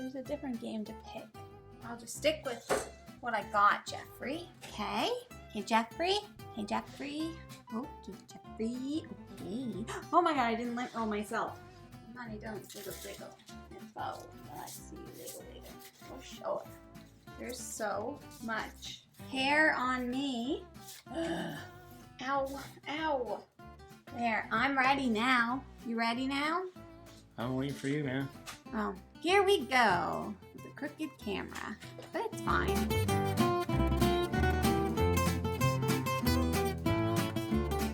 there's a different game to pick. I'll just stick with what I got, Jeffrey. Okay. Hey, Jeffrey. Hey, Jeffrey. Oh, Jeffrey. Okay. Oh my god, I didn't let go myself. Honey, don't wiggle. Info. Let's see you later. We'll show it. There's so much hair on me. Ow. Ow. There, I'm ready now. You ready now? I'm waiting for you, man. Oh, here we go. With a crooked camera, but it's fine.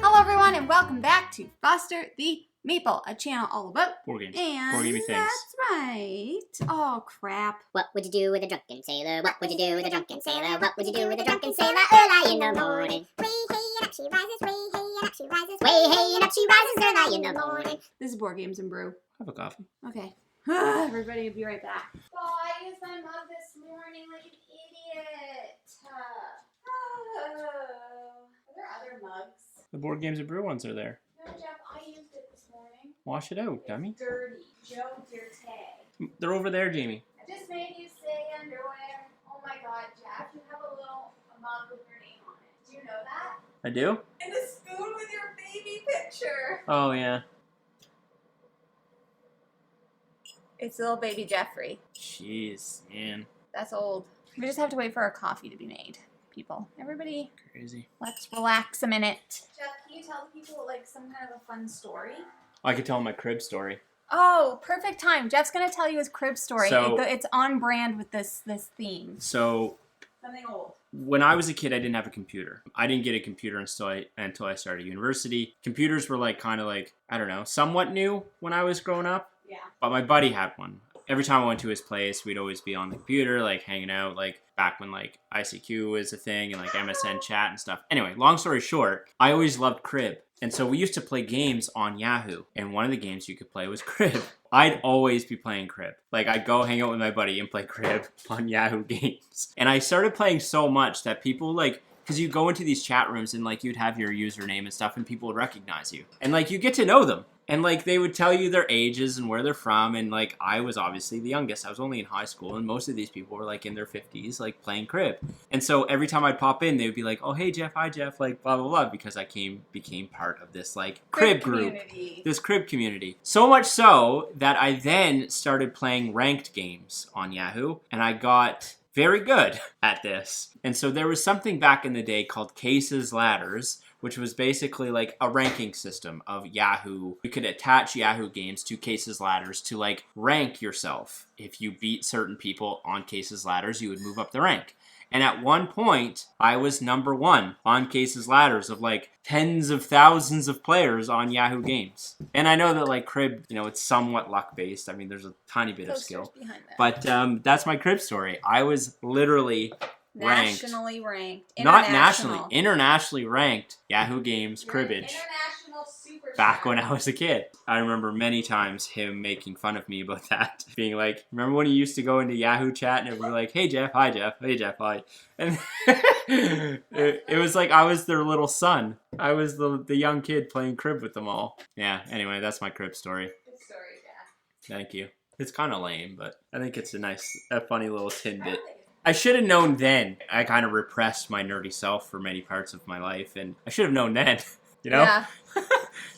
Hello everyone and welcome back to Foster the Meeple, a channel all about Board games. And Board gamey things. That's right. Oh crap. What would you do with a drunken sailor? What would you do with a drunken sailor? What would you do with a drunken sailor early in the morning? Way hey and up she rises, way hey and up she rises, way hey and up she rises early in the morning. This is Board Games and Brew. Have a coffee. Okay. Everybody will be right back. Oh, I used my mug this morning like an idiot. Are there other mugs? The Board Games and Brew ones are there. No, Jeff, I used it this morning. Wash it out, dummy. It's dirty. Joe Dirte. They're over there, Jamie. I just made you say underwear. Oh my god, Jeff, you have a mug with your name on it. Do you know that? I do? And a spoon with your baby picture. Oh, yeah. It's little baby Jeffrey. Jeez, man. That's old. We just have to wait for our coffee to be made, people. Everybody, Crazy. let's relax a minute. Jeff, can you tell people like some kind of a fun story? I could tell my crib story. Oh, perfect time. Jeff's gonna tell you his crib story. So- It's on brand with this theme. So, Something old. when I was a kid, I didn't have a computer. I didn't get a computer until I started university. Computers were like kind of like, I don't know, somewhat new when I was growing up. Yeah. But my buddy had one. Every time I went to his place, we'd always be on the computer, like hanging out, like back when like ICQ was a thing and like MSN chat and stuff. Anyway, long story short, I always loved Crib. And so we used to play games on Yahoo. And one of the games you could play was Crib. I'd always be playing Crib. Like I'd go hang out with my buddy and play Crib on Yahoo games. And I started playing so much that people like, because you go into these chat rooms and like you'd have your username and stuff and people would recognize you. And like you get to know them. And like they would tell you their ages and where they're from. And like I was obviously the youngest. I was only in high school and most of these people were like in their 50s, like playing Crib. And so every time I'd pop in, they would be like, oh, hey, Jeff, hi, Jeff, like blah, blah, blah. Because I became part of this like Crib group. This Crib community. So much so that I then started playing ranked games on Yahoo. And I got very good at this. And so there was something back in the day called Cases Ladders, which was basically like a ranking system of Yahoo. You could attach Yahoo games to Cases Ladders to like rank yourself. If you beat certain people on Cases Ladders, you would move up the rank. And at one point, I was number 1 on Cases Ladders of like tens of thousands of players on Yahoo games. And I know that like Crib, you know, it's somewhat luck-based. I mean, there's a tiny bit of skill. But that's my Crib story. I was literally Nationally ranked. Not nationally. Internationally ranked Yahoo Games Cribbage. International super Back when I was a kid. I remember many times him making fun of me about that. Being like, remember when you used to go into Yahoo chat and it would be like, hey Jeff, hi Jeff, hey Jeff, hi. And it was like I was their little son. I was the young kid playing Crib with them all. Yeah, anyway, that's my Crib story. Good story, Jeff. Thank you. It's kind of lame, but I think it's a funny little tidbit. I should have known then. I kind of repressed my nerdy self for many parts of my life, and I should have known then, you know? Yeah.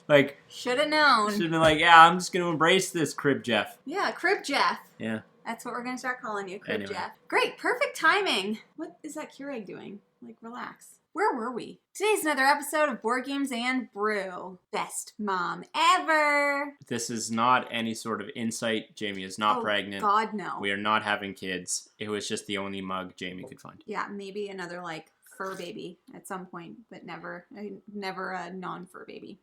Like, should have known. Should have been like, yeah, I'm just going to embrace this Crib Jeff. Yeah, Crib Jeff. Yeah. That's what we're going to start calling you, Crib Anyway. Jeff. Great, perfect timing. What is that Keurig doing? Like, relax. Where were we? Today's another episode of Board Games and Brew. Best mom ever. This is not any sort of insight. Jamie is not pregnant. God, no. We are not having kids. It was just the only mug Jamie could find. Yeah, maybe another, like, fur baby at some point, but never a non-fur baby.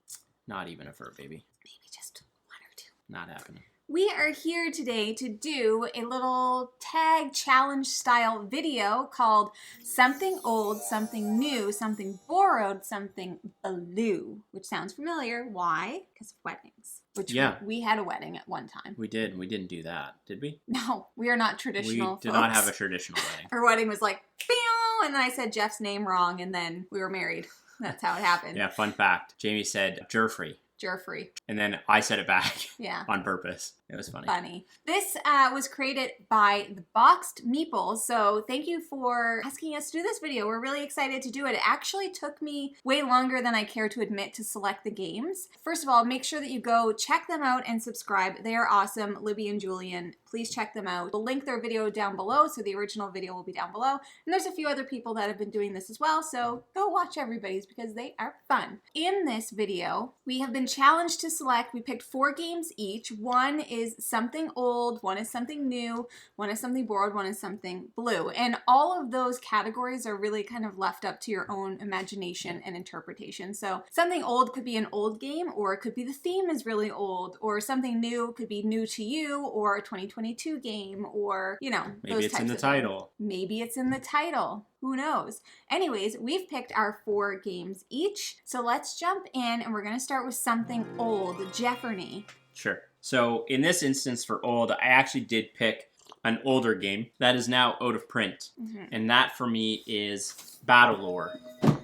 Not even a fur baby. Maybe just one or two. Not happening. We are here today to do a little tag challenge style video called Something Old, Something New, Something Borrowed, Something Blue, which sounds familiar. Why? Because of weddings. Which we had a wedding at one time. We did. We didn't do that, did we? No, we are not traditional. We did not have a traditional wedding. Our wedding was like, pew, and then I said Jeff's name wrong, and then we were married. That's how it happened. Yeah, fun fact. Jamie said Jeffrey. Jeffrey. And then I said it back Yeah. on purpose. It was funny. Funny. This was created by the Boxed Meeple, so thank you for asking us to do this video. We're really excited to do it. It actually took me way longer than I care to admit to select the games. First of all, make sure that you go check them out and subscribe. They are awesome. Libby and Julian, please check them out. We'll link their video down below, so the original video will be down below. And there's a few other people that have been doing this as well, so go watch everybody's because they are fun. In this video, we have been challenged to select. We picked 4 games each. One is something old, one is something new, one is something board, one is something blue. And all of those categories are really kind of left up to your own imagination and interpretation. So something old could be an old game, or it could be the theme is really old, or something new could be new to you, or a 2022 game, or, you know, Maybe it's in the title. Maybe it's in the title. Who knows? Anyways, we've picked our 4 games each. So let's jump in, and we're going to start with something old. Jeopardy. Sure. So in this instance for old, I actually did pick an older game that is now out of print. And that for me is Battle Lore.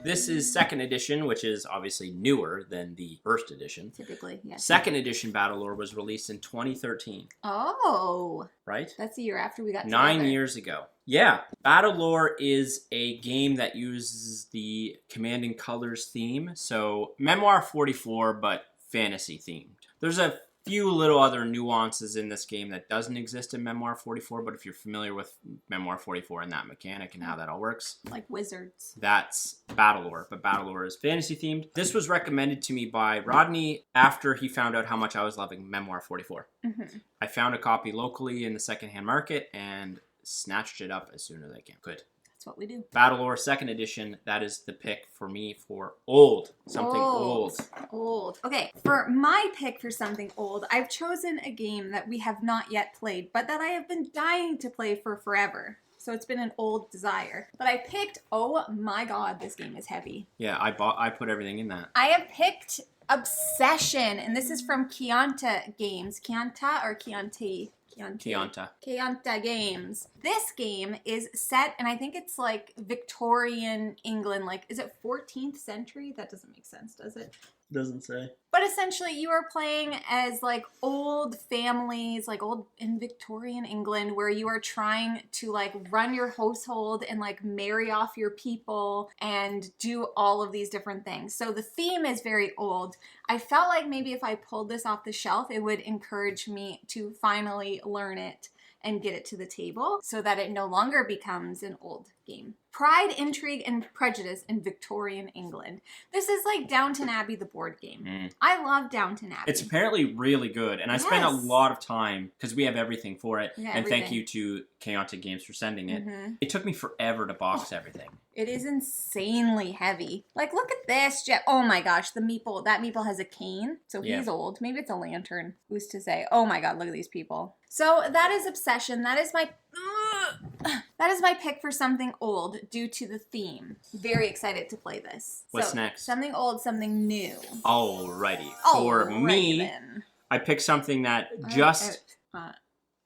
This is 2nd edition, which is obviously newer than the 1st edition. Typically, yes. 2nd edition Battle Lore was released in 2013. Oh. Right? That's the year after we got 9 together. years ago. Yeah. Battle Lore is a game that uses the Command and Colors theme. So Memoir 44, but fantasy themed. There's a few little other nuances in this game that doesn't exist in Memoir 44, but if you're familiar with Memoir 44 and that mechanic and how that all works, like wizards, that's Battle Lore, but Battle Lore is fantasy themed. This was recommended to me by Rodney after he found out how much I was loving Memoir 44. I found a copy locally in the secondhand market and snatched it up as soon as I could. That's what we do. Battle Lore 2nd edition, that is the pick for me for old. Something old. Old. Okay, for my pick for something old, I've chosen a game that we have not yet played, but that I have been dying to play for forever. So it's been an old desire. But I picked, oh my god, this game is heavy. Yeah, I put everything in that. I have picked Obsession, and this is from Chianta Games. Chianta or Chianti? Chianta. Chianta Games. This game is set, and I think it's like Victorian England. Like, is it 14th century? That doesn't make sense, does it? Doesn't say. But essentially, you are playing as like old families, like old in Victorian England, where you are trying to like run your household and like marry off your people and do all of these different things. So the theme is very old. I felt like maybe if I pulled this off the shelf, it would encourage me to finally learn it and get it to the table so that it no longer becomes an old game. Pride, Intrigue, and Prejudice in Victorian England. This is like Downton Abbey, the board game. I love Downton Abbey. It's apparently really good, and I spent a lot of time, because we have everything for it, and thank you to Chaotic Games for sending it. It took me forever to box everything. It is insanely heavy. Like, look at this, Jeff. Oh my gosh, the meeple. That meeple has a cane, so he's old. Maybe it's a lantern. Who's to say? Oh my god, look at these people. So that is Obsession. That is my pick for something old due to the theme. Very excited to play this. What's next? Something old, something new. Alrighty. For me, then. I picked something that just... I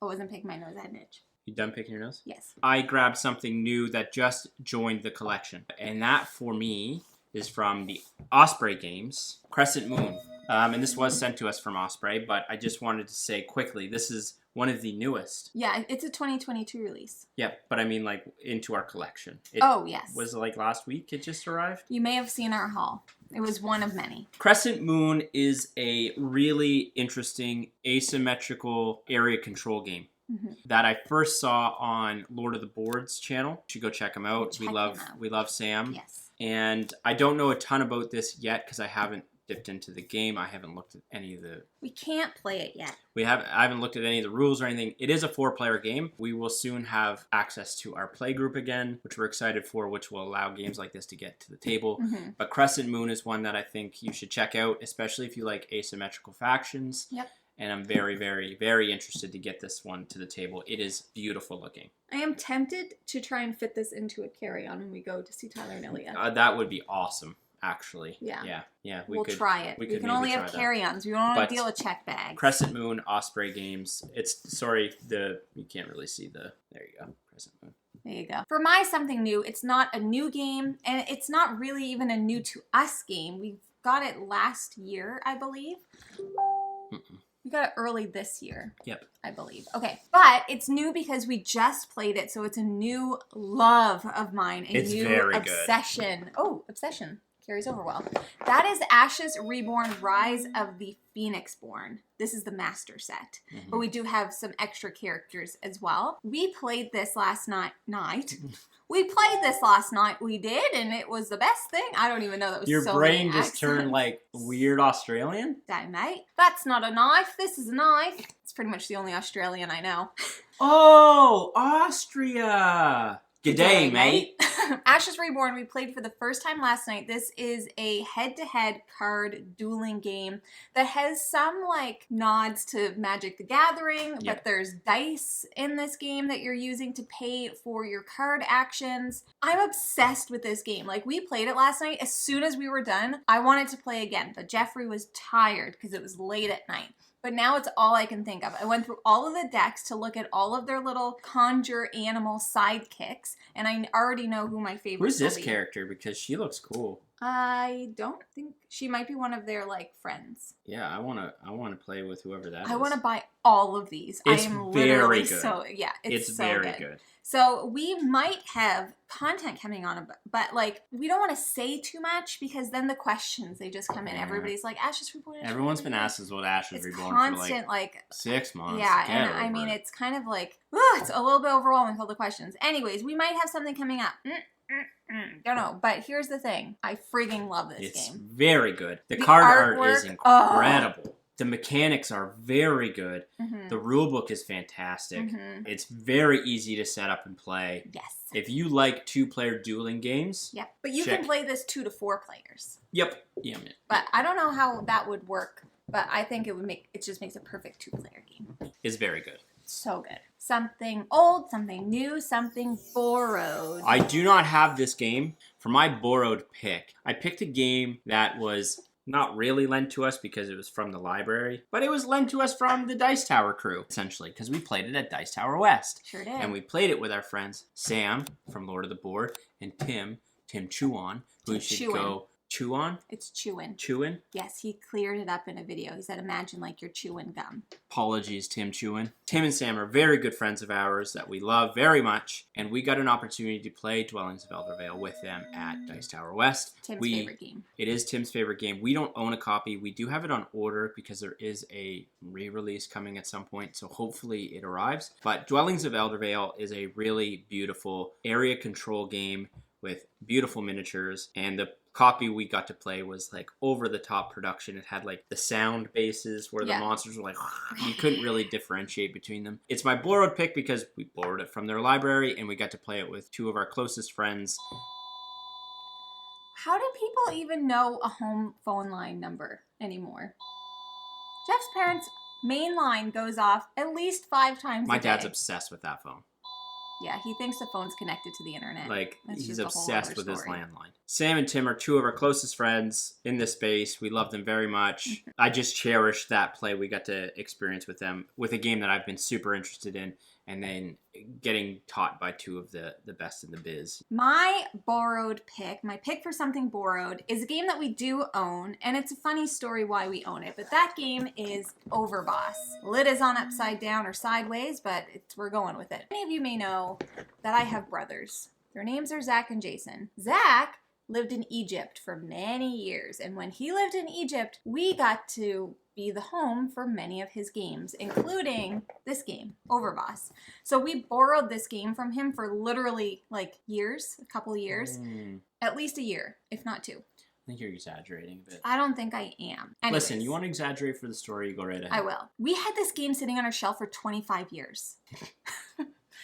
wasn't picking my nose, I had an itch. You done picking your nose? Yes. I grabbed something new that just joined the collection. And that, for me, is from the Osprey Games, Crescent Moon. And this was sent to us from Osprey, but I just wanted to say quickly, this is one of the newest. Yeah, it's a 2022 release. Yeah, but I mean like into our collection. Yes. Was it like last week it just arrived? You may have seen our haul. It was one of many. Crescent Moon is a really interesting asymmetrical area control game. That I first saw on Lord of the Boards channel. You should go check him out. We love Sam. Yes. And I don't know a ton about this yet because I haven't dipped into the game. I haven't looked at any of the... We can't play it yet. I haven't looked at any of the rules or anything. It is a 4-player game. We will soon have access to our play group again, which we're excited for, which will allow games like this to get to the table. But Crescent Moon is one that I think you should check out, especially if you like asymmetrical factions. Yep. And I'm very, very, very interested to get this one to the table. It is beautiful looking. I am tempted to try and fit this into a carry-on when we go to see Tyler and Ilya. That would be awesome, actually. Yeah. We'll try it. We can only have carry-ons. We don't want to deal with check bags. Crescent Moon, Osprey Games. You can't really see there you go, Crescent Moon. There you go. For my something new, it's not a new game, and it's not really even a new to us game. got it last year, I believe. We got it early this year. Yep. I believe. Okay. But it's new because we just played it, so it's a new love of mine. It's new very obsession. good. Oh, obsession. Carries over well. That is Ashes Reborn Rise of the Phoenixborn. This is the master set. But we do have some extra characters as well. We played this last night. We played this last night. We did, and it was the best thing. I don't even know that was Your so brain many just turned accents. like weird Australian? Dang, mate. That's not a knife. This is a knife. It's pretty much the only Australian I know. Oh, Austria. G'day, mate. Ashes Reborn, we played for the first time last night. This is a head-to-head card dueling game that has some like nods to Magic the Gathering, but there's dice in this game that you're using to pay for your card actions. I'm obsessed with this game. Like, we played it last night. As soon as we were done, I wanted to play again, but Jeffrey was tired because it was late at night. But now it's all I can think of. I went through all of the decks to look at all of their little conjure animal sidekicks, and I already know who my favorite is. Who's this character? Because she looks cool. I don't think she might be one of their like friends. Yeah, I wanna play with whoever that is. I want to buy all of these. It's I am very literally good. so it's so very good. So we might have content coming on, but like we don't want to say too much because then the questions they just come in. Everybody's like Ashes Reborn. Everyone's been asking about Ashes Reborn constant, for like 6 months. Yeah, and I mean it's kind of like it's a little bit overwhelming with all the questions. Anyways, we might have something coming up. Don't know, but here's the thing. I frigging love this game. It's very good. The card art is incredible. Oh. The mechanics are very good. The rule book is fantastic. It's very easy to set up and play. Yes. If you like 2-player dueling games. Yep. But you can play this 2 to 4 players. Yep. Yeah, man. But I don't know how that would work, but I think it just makes a perfect 2-player game. It's very good. So good. Something old, something new, something borrowed. I do not have this game. For my borrowed pick, I picked a game that was not really lent to us because it was from the library, but it was lent to us from the Dice Tower crew, essentially, because we played it at Dice Tower West. Sure did. And we played it with our friends Sam from Lord of the Board and Tim Chuan, who should go Chuan? It's chewin. Chewin? Yes, he cleared it up in a video. He said, imagine like you're chewing gum. Apologies, Tim Chuan. Tim and Sam are very good friends of ours that we love very much, and we got an opportunity to play Dwellings of Eldervale with them at Dice Tower West. Tim's favorite game. It is Tim's favorite game. We don't own a copy. We do have it on order because there is a re-release coming at some point, so hopefully it arrives. But Dwellings of Eldervale is a really beautiful area control game with beautiful miniatures, and the copy we got to play was like over the top production. It had like the sound bases where the monsters were like you couldn't really differentiate between them. It's my borrowed pick because we borrowed it from their library and we got to play it with 2 of our closest friends. How do people even know a home phone line number anymore? Jeff's parents' main line goes off at least 5 times a day. My dad's obsessed with that phone. Yeah, he thinks the phone's connected to the internet. Like, That's he's just a whole obsessed other with his story. landline. Sam and Tim are 2 of our closest friends in this space. We love them very much. I just cherish that play we got to experience with them, with a game that I've been super interested in, and then getting taught by 2 of the best in the biz. My borrowed pick, my pick for something borrowed, is a game that we do own, and it's a funny story why we own it, but that game is Overboss. Lid is on upside down or sideways, but we're going with it. Many of you may know that I have brothers. Their names are Zach and Jason. Zach lived in Egypt for many years, and when he lived in Egypt, we got to be the home for many of his games, including this game, Overboss. So we borrowed this game from him for literally like years, a couple years, at least a year, if not 2. I think you're exaggerating a bit. I don't think I am. Anyways, Listen, you want to exaggerate for the story, you go right ahead. I will. We had this game sitting on our shelf for 25 years.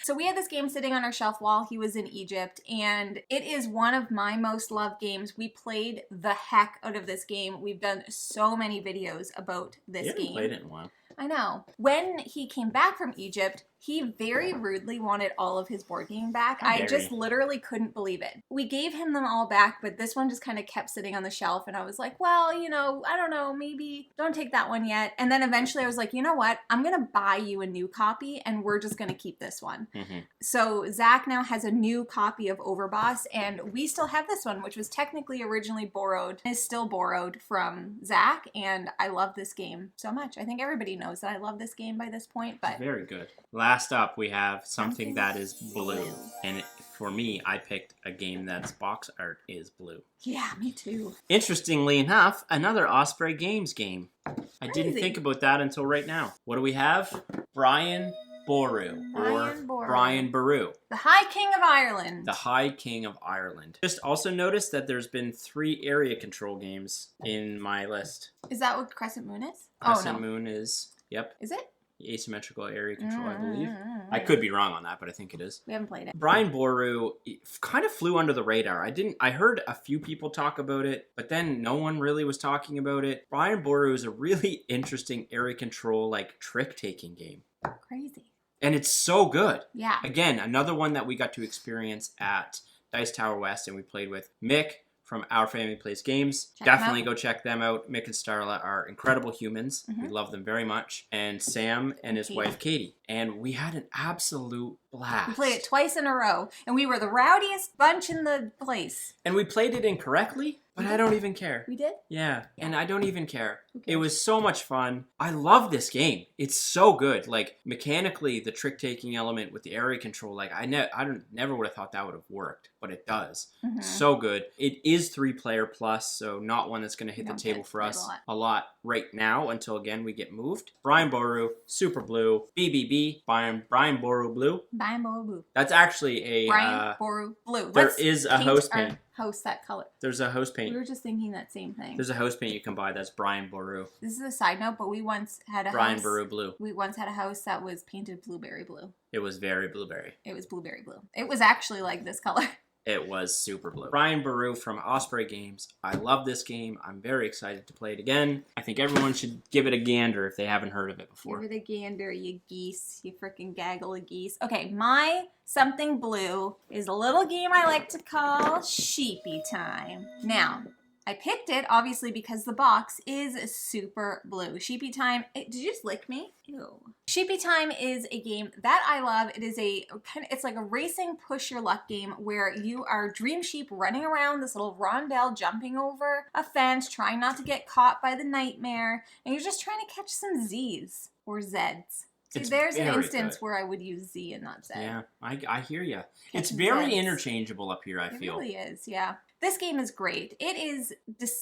So we had this game sitting on our shelf while he was in Egypt, and it is one of my most loved games. We played the heck out of this game. We've done so many videos about this game. You haven't played it in a while. I know. When he came back from Egypt, He very rudely wanted all of his board game back. How I dare just he. literally couldn't believe it. We gave him them all back, but this one just kind of kept sitting on the shelf, and I was like, well, you know, I don't know, maybe don't take that one yet. And then eventually I was like, you know what? I'm going to buy you a new copy, and we're just going to keep this one. Mhm. So Zach now has a new copy of Overboss, and we still have this one, which was technically originally borrowed, is still borrowed from Zach, and I love this game so much. I think everybody knows that I love this game by this point, but Very good. Last up, we have something that is blue. And for me, I picked a game that's box art is blue. yeah, me too. Interestingly enough, another Osprey Games game. I didn't Crazy. think about that until right now. What do we have? Brian Boru, Brian or Boru. Brian Boru, The High King of Ireland. the High King of Ireland. Just also noticed that there's been 3 area control games in my list. Is that what Crescent Moon is? Crescent oh, no. Moon is, yep, Is it? asymmetrical area control, I believe. Mm. I could be wrong on that, but I think it is. We haven't played it. Brian Boru kind of flew under the radar. I heard a few people talk about it, but then no one really was talking about it. Brian Boru is a really interesting area control, like, trick-taking game. Crazy. And it's so good. Yeah. Again, another one that we got to experience at Dice Tower West, and we played with Mick from Our Family Plays Games. Check 'em Definitely out. go check them out. Mick and Starla are incredible humans. Mhm. We love them very much. And Sam and his Katie. wife Katie. And we had an absolute blast. We played it twice in a row, and we were the rowdiest bunch in the place. And we played it incorrectly, but I don't even care. We did? Yeah, and I don't even care. Who It cares? was so much fun. I love this game. It's so good. Like, mechanically, the trick-taking element with the area control, like, I never would have thought that would have worked, but it does. Mhm. So good. It is 3-player plus, so not one that's going to hit the Don't table get for played us a lot. right now until, again, we get moved. Brian Boru, Super Blue, BBB, Brian Boru Blue. Brian Boru Blue. That's actually a... Brian Boru Blue. there Let's is a paint host our paint. house that color. There's a host We paint. were just thinking that same thing. There's a host paint you can buy that's Brian Boru. This is a side note, but we once had a Brian house. Boru Blue. We once had a house that was painted blueberry blue. It was very blueberry. It was blueberry blue. It was actually like this color. It was super blue. Brian Boru from Osprey Games. I love this game. I'm very excited to play it again. I think everyone should give it a gander if they haven't heard of it before. Give it a gander, you geese. You freaking gaggle of geese. Okay, my something blue is a little game I like to call Sheepy Time. Now, I picked it, obviously, because the box is super blue. Sheepy Time, did you just lick me? Ew. Sheepy Time is a game that I love. It is it's like a racing push your luck game where you are dream sheep running around this little rondelle, jumping over a fence, trying not to get caught by the nightmare, and you're just trying to catch some Z's or Z's. See, It's there's an very instance good. where I would use Z and not Z. Yeah, I hear you. It's Catching very Zs. interchangeable up here, I It feel. really is, yeah. This game is great. It is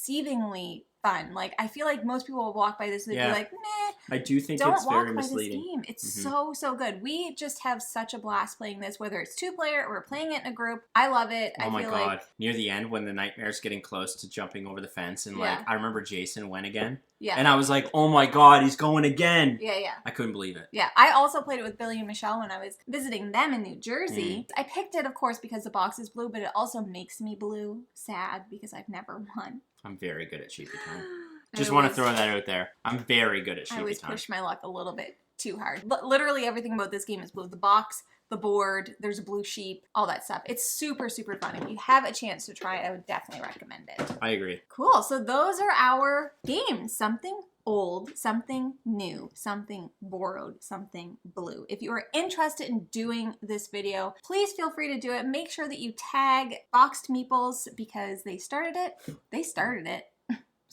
deceivingly fun. Like, I feel like most people will walk by this and they'd Yeah. be like, meh. I do think Don't it's walk very by this misleading. game. It's Mhm. so good. We just have such a blast playing this, whether it's 2-player or we're playing it in a group. I love it. Oh I my feel god. like, Near the end when the nightmare's getting close to jumping over the fence and like Yeah. I remember Jason went again. yeah. And I was like, oh my god, he's going again. Yeah. I couldn't believe it. Yeah, I also played it with Billy and Michelle when I was visiting them in New Jersey. Mm. I picked it, of course, because the box is blue, but it also makes me blue. Sad, because I've never won. I'm very good at Sheepy Time. I Just want to always- throw that out there. I'm very good at I Sheepy always Time. push my luck a little bit too hard. Literally everything about this game is blue. The box, the board, there's a blue sheep, all that stuff. It's super fun. If you have a chance to try it, I would definitely recommend it. I agree. Cool, so those are our games. Something old, something new, something borrowed, something blue. If you are interested in doing this video, please feel free to do it. Make sure that you tag Boxed Meeples because they started it. They started it.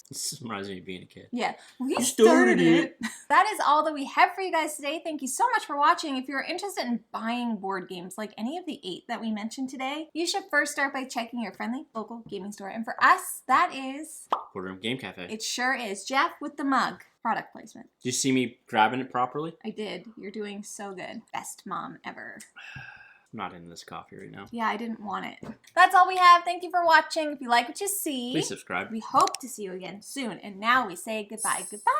This reminds me of being a kid. Yeah, we started started it. That is all that we have for you guys today. Thank you so much for watching. If you're interested in buying board games like any of the 8 that we mentioned today, you should first start by checking your friendly local gaming store. And for us, that is, Boardroom Game Cafe. it sure is. Jeff with the mug. Product placement. Did you see me grabbing it properly? I did. You're doing so good. Best mom ever. I'm not in this coffee right now. Yeah, I didn't want it. That's all we have. Thank you for watching. If you like what you see, Please subscribe. we hope to see you again soon. And now we say goodbye. Goodbye.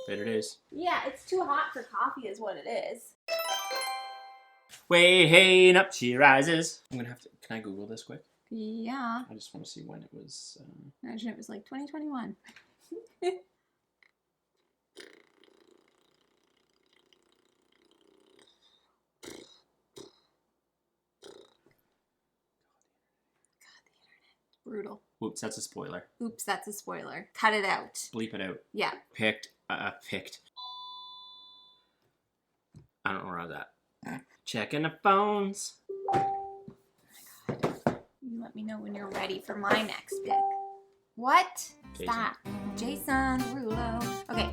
Later days. Yeah, it's too hot for coffee is what it is. Way, hey, and up she rises. I'm gonna have to. Can I Google this quick? Yeah. I just want to see when it was. Imagine it was like 2021. Brutal. Oops, that's a spoiler. Oops, that's a spoiler. Cut it out. Bleep it out. Yeah. Picked. I don't know where I was at. Checking the phones. You let me know when you're ready for my next pick. What? Jason. Stop. Jason Derulo. Okay.